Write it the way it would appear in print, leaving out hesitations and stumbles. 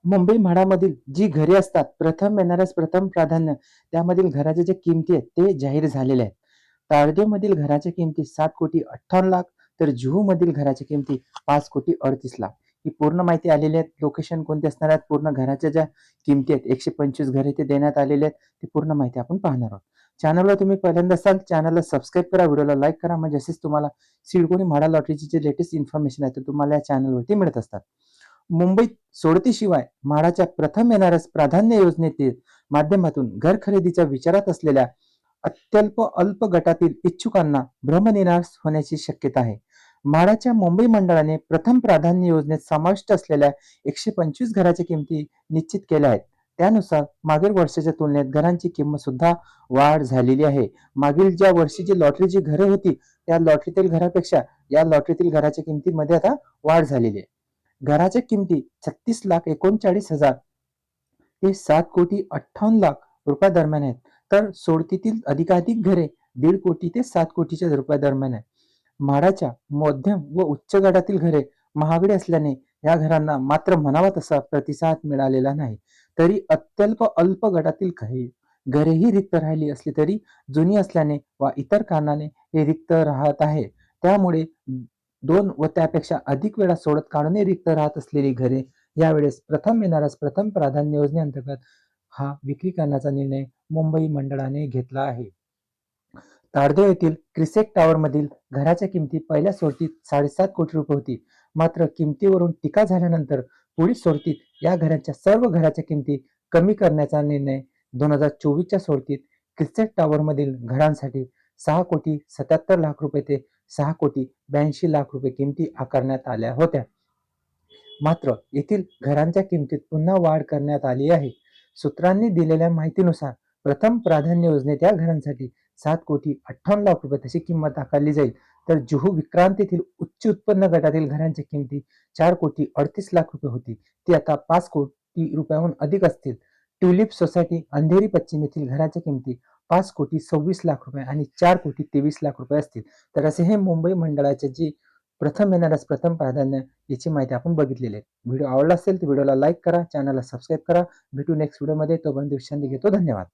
मुंबई म्हाडामधील जी घरे असतात, प्रथम येणाऱ्यास प्रथम प्राधान्य, त्यामधील घराच्या ज्या किमती आहेत ते जाहीर झालेले आहेत. तारदेमधील घराच्या किमती 7,58,00,000, तर जुहूमधील घराच्या किमती 5,38,00,000. ही पूर्ण माहिती आलेली आहे. लोकेशन कोणते असणार आहेत, पूर्ण घराच्या ज्या किमती आहेत, 125 घरे ते देण्यात आलेले आहेत. ती पूर्ण माहिती आपण पाहणार आहोत. चॅनलवर तुम्ही पहिल्यांदा असाल, चॅनलला सबस्क्राईब करा, व्हिडिओला लाईक करा, म्हणजे असेच तुम्हाला सिडकोनी म्हाडा लॉटरीची जे लेटेस्ट इन्फॉर्मेशन आहे ते तुम्हाला या चॅनलवरती मिळत असतात. मुंबईत सोडतीशिवाय म्हाडाच्या प्रथम येणाऱ्यास प्राधान्य योजनेतील माध्यमातून घर खरेदीच्या विचारात असलेल्या अत्यल्प अल्प गटातील इच्छुकांना भ्रमनिरास होण्याची शक्यता आहे. म्हाडाच्या मुंबई मंडळाने प्रथम प्राधान्य योजनेत समाविष्ट असलेल्या 125 घराच्या किमती निश्चित केल्या आहेत. त्यानुसार मागील वर्षाच्या तुलनेत घरांची किंमत सुद्धा वाढ झालेली आहे. मागील ज्या वर्षी जी लॉटरीची घरे होती, त्या लॉटरीतील घरापेक्षा या लॉटरीतील घराच्या किमतीमध्ये आता वाढ झालेली आहे. घराच्या किमती 36,39,000 ते 7,58,00,000 रुपया आहेत. तर सोडतीतील अधिकाधिक घरे 1.5 कोटी ते 7 कोटीच्या रुपया दरम्यान आहेत. म्हाडाच्या मध्यम व उच्च गटातील घरे महागडी असल्याने या घरांना मात्र म्हणावा तसा प्रतिसाद मिळालेला नाही. तरी अत्यल्प अल्प गटातील घरेही रिक्त राहिली असली तरी जुनी असल्याने वा इतर कारणाने हे रिक्त राहत आहे. त्यामुळे 2 व त्यापेक्षा अधिक वेळा सोडत काढूनही रिक्त राहत असलेली घरे यावेळेस प्रथम येणाऱ्यास प्रथम प्राधान्य योजनेअंतर्गत हा विक्री करण्याचा निर्णय मुंबई मंडळाने घेतला आहे. ताडदेव येथील क्रिसेट टॉवर मधील घराच्या किमती पहिल्या सोडतीत 7.5 कोटी रुपये होती. मात्र किमतीवरून टीका झाल्यानंतर पुढील सोडतीत या घराच्या सर्व घराच्या किमती कमी करण्याचा निर्णय 2024च्या सोडतीत क्रिसेट टॉवर मधील घरांसाठी 6,77,00,000 रुपये ते 6,82,00,000 रुपये किमती आकारण्यात आल्या होत्या. मात्र येथील घरांच्या किमतीत पुन्हा वाढ करण्यात आली आहे. सूत्रांनी दिलेल्या माहितीनुसार प्रथम प्राधान्य योजनेत या घरांसाठी 7,58,00,000 रुपये तशी किंमत आकारली जाईल. तर जुहू विक्रांत येथील उच्च उत्पन्न गटातील घरांची किमती 4,38,00,000 रुपये होती. ती आता 5 कोटी रुपयाहून अधिक असतील. ट्युलिप सोसायटी अंधेरी पश्चिम येथील घराच्या किमती 5,26,00,000 रुपये आणि 4,23,00,000 रुपये असतील. तर असे हे मुंबई मंडळाचे जे प्रथम येणाऱ्यास प्रथम प्राधान्य याची माहिती आपण बघितलेली आहे. व्हिडिओ आवडला असेल तर व्हिडिओला लाईक करा, चॅनलला सबस्क्राईब करा. भेटू नेक्स्ट व्हिडिओमध्ये. तोपर्यंत विश्रांती घेतो. धन्यवाद.